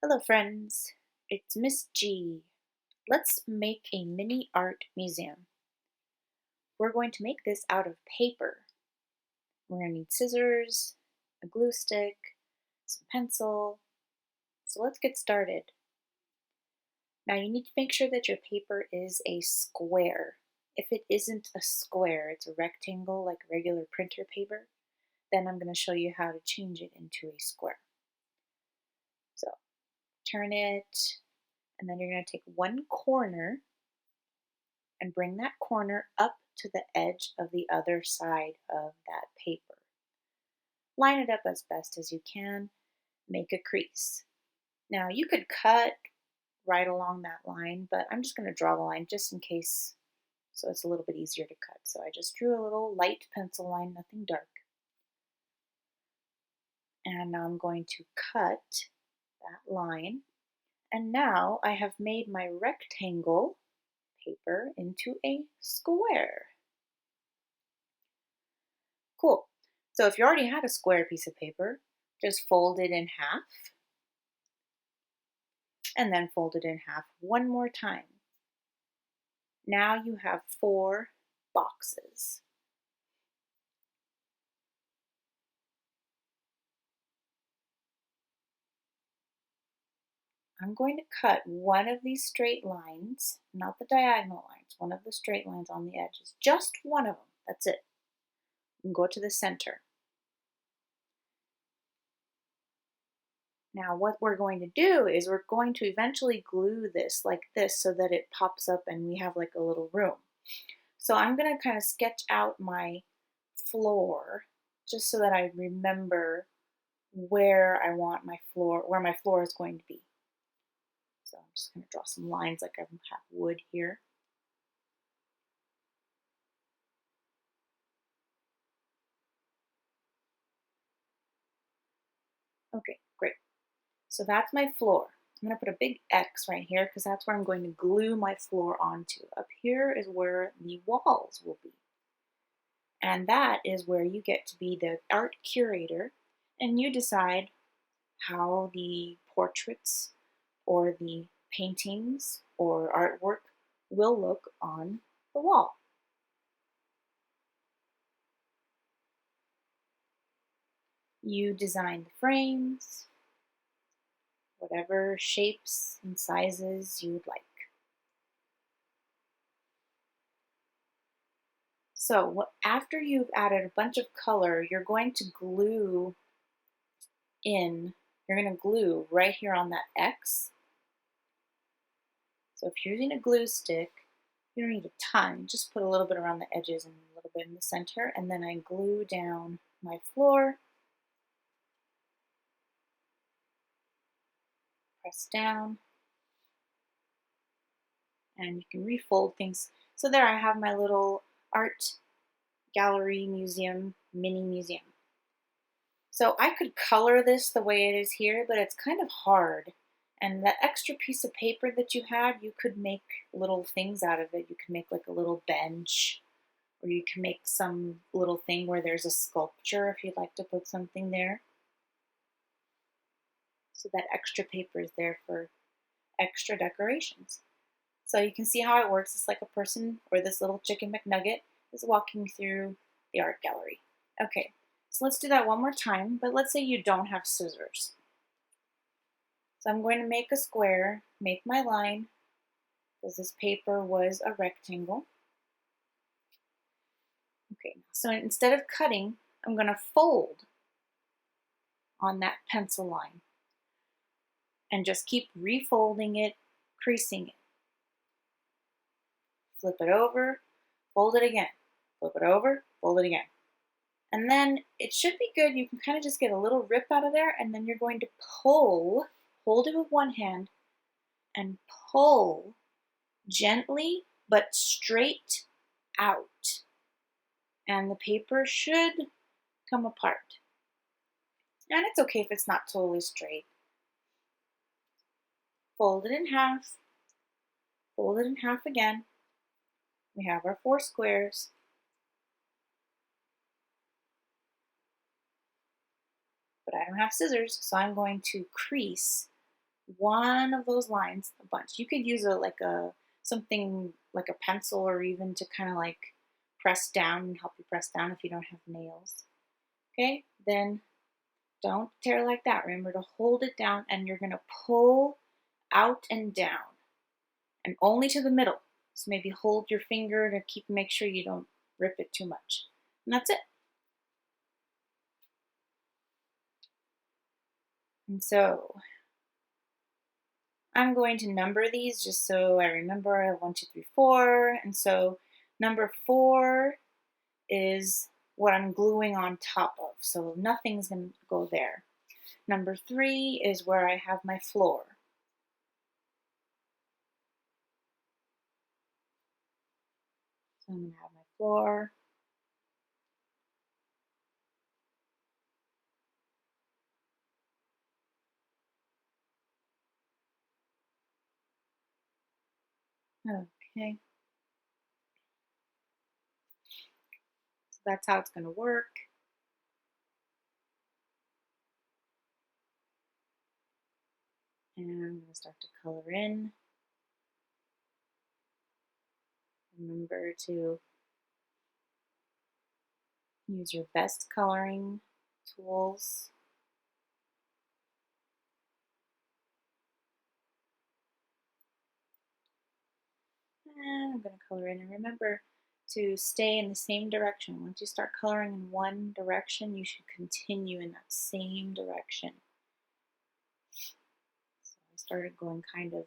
Hello friends, it's Miss G. Let's make a mini art museum. We're going to make this out of paper. We're going to need scissors, a glue stick, some pencil. So let's get started. Now you need to make sure that your paper is a square. If it isn't a square, it's a rectangle like regular printer paper, then I'm going to show you how to change it into a square. So turn it, and then you're going to take one corner and bring that corner up to the edge of the other side of that paper. Line it up as best as you can, make a crease. Now you could cut right along that line, but I'm just going to draw the line just in case, so it's a little bit easier to cut. So I just drew a little light pencil line, nothing dark. And now I'm going to cut that line. And now I have made my rectangle paper into a square. Cool. So if you already had a square piece of paper, just fold it in half and then fold it in half one more time. Now you have 4 boxes. I'm going to cut one of these straight lines, not the diagonal lines, one of the straight lines on the edges, just one of them, that's it. And go to the center. Now what we're going to do is we're going to eventually glue this like this so that it pops up and we have like a little room. So I'm going to kind of sketch out my floor just so that I remember where I want my floor, where my floor is going to be. So I'm just going to draw some lines like I have wood here. Okay, great. So that's my floor. I'm going to put a big X right here because that's where I'm going to glue my floor onto. Up here is where the walls will be. And that is where you get to be the art curator and you decide how the portraits or the paintings or artwork will look on the wall. You design the frames, whatever shapes and sizes you'd like. So after you've added a bunch of color, you're going to glue right here on that X. So if you're using a glue stick, you don't need a ton, just put a little bit around the edges and a little bit in the center, and then I glue down my floor, press down, and you can refold things. So there I have my little art gallery museum, mini museum. So I could color this the way it is here, but it's kind of hard. And that extra piece of paper that you had, you could make little things out of it. You can make like a little bench, or you can make some little thing where there's a sculpture if you'd like to put something there. So that extra paper is there for extra decorations. So you can see how it works. It's like a person, or this little chicken McNugget is walking through the art gallery. Okay, so let's do that one more time, but let's say you don't have scissors. So I'm going to make a square, make my line, because this paper was a rectangle. Okay, so instead of cutting, I'm going to fold on that pencil line and just keep refolding it, creasing it. Flip it over, fold it again, flip it over, fold it again. And then it should be good. You can kind of just get a little rip out of there, and then you're going to pull, hold it with one hand, and pull gently but straight out. And the paper should come apart. And it's okay if it's not totally straight. Fold it in half, fold it in half again. We have our 4 squares. But I don't have scissors, so I'm going to crease one of those lines a bunch. You could use something like a pencil or even to kind of like press down and help you press down if you don't have nails. Okay, then don't tear like that. Remember to hold it down and you're gonna pull out and down and only to the middle. So maybe hold your finger to make sure you don't rip it too much. And that's it. And so I'm going to number these just so I remember. I have 1, 2, 3, 4. And so number 4 is what I'm gluing on top of. So nothing's going to go there. Number 3 is where I have my floor. So I'm going to have my floor. Okay. So that's how it's going to work. And I'm going to start to color in. Remember to use your best coloring tools. And I'm going to color in. And remember to stay in the same direction. Once you start coloring in one direction, you should continue in that same direction. So I started going kind of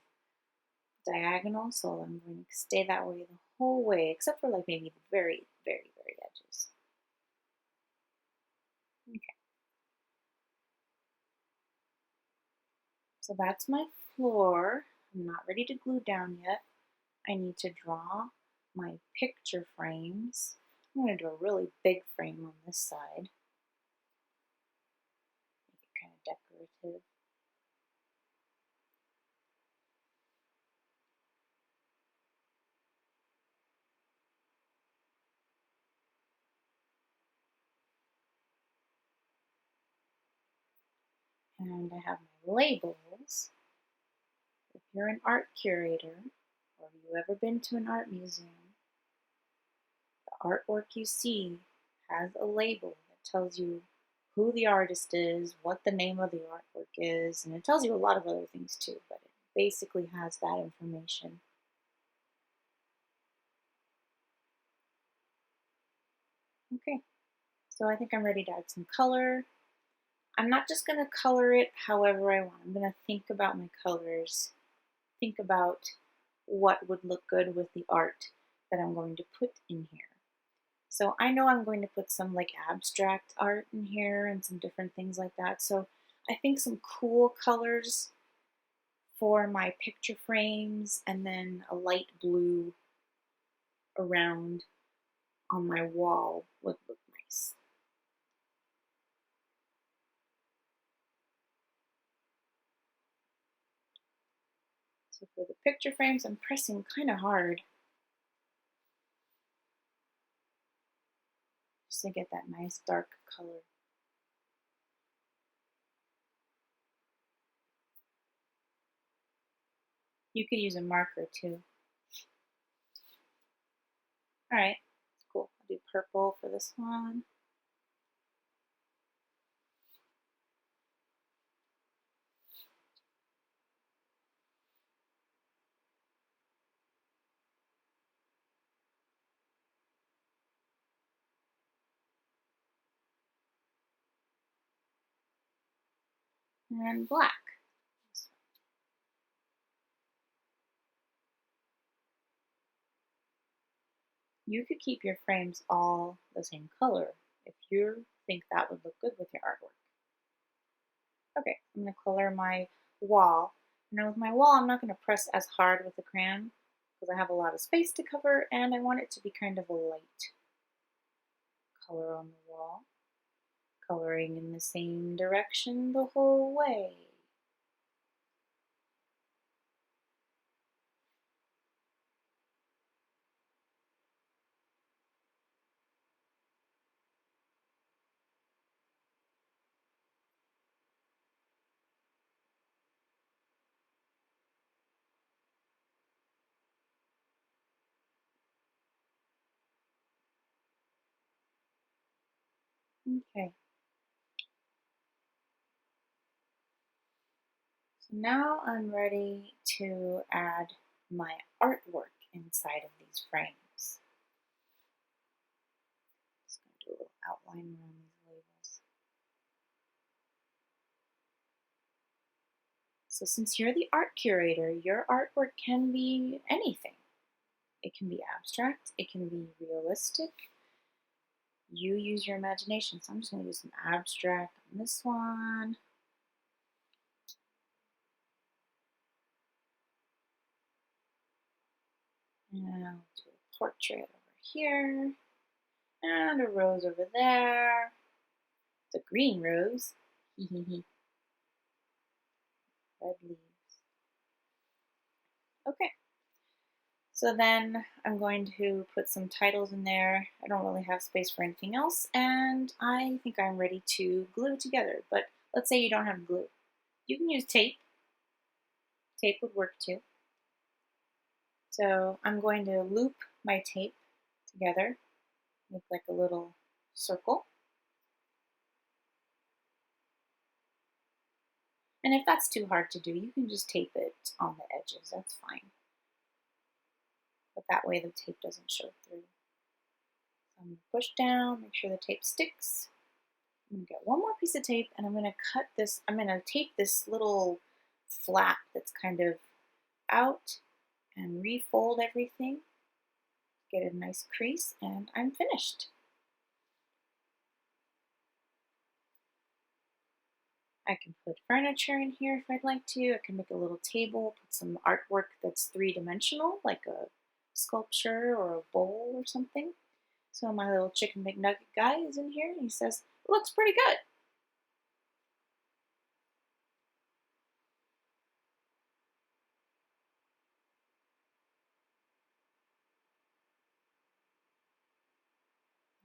diagonal, so I'm going to stay that way the whole way, except for like maybe the very, very, very edges. Okay. So that's my floor. I'm not ready to glue down yet. I need to draw my picture frames. I'm going to do a really big frame on this side. Make it kind of decorative. And I have my labels. If you're an art curator, or you've ever been to an art museum, the artwork you see has a label that tells you who the artist is, what the name of the artwork is, and it tells you a lot of other things too, but it basically has that information. Okay, so I think I'm ready to add some color. I'm not just going to color it however I want. I'm going to think about my colors, think about what would look good with the art that I'm going to put in here. So I know I'm going to put some like abstract art in here and some different things like that. So I think some cool colors for my picture frames and then a light blue around on my wall would look nice. So for the picture frames, I'm pressing kind of hard just to get that nice dark color. You could use a marker too. All right, cool. I'll do purple for this one. And black. You could keep your frames all the same color if you think that would look good with your artwork. Okay, I'm going to color my wall. Now with my wall, I'm not going to press as hard with the crayon because I have a lot of space to cover and I want it to be kind of a light color on the wall. Coloring in the same direction the whole way. Okay. So now I'm ready to add my artwork inside of these frames. Just going to do a little outline around these labels. So since you're the art curator, your artwork can be anything. It can be abstract, it can be realistic. You use your imagination. So I'm just going to do some abstract on this one. And I'll do a portrait over here. And a rose over there. The green rose. Red leaves. Okay. So then I'm going to put some titles in there. I don't really have space for anything else, and I think I'm ready to glue together. But let's say you don't have glue. You can use tape. Tape would work too. So I'm going to loop my tape together, make like a little circle. And if that's too hard to do, you can just tape it on the edges. That's fine. But that way the tape doesn't show through. So I'm going to push down, make sure the tape sticks. I'm going to get one more piece of tape and I'm going to cut this. I'm going to take this little flap that's kind of out and refold everything. Get a nice crease and I'm finished. I can put furniture in here if I'd like to. I can make a little table, put some artwork that's three-dimensional, like a sculpture or a bowl or something. So my little chicken McNugget guy is in here and he says, it looks pretty good.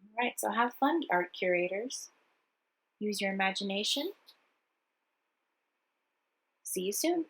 All right, so have fun, art curators. Use your imagination. See you soon.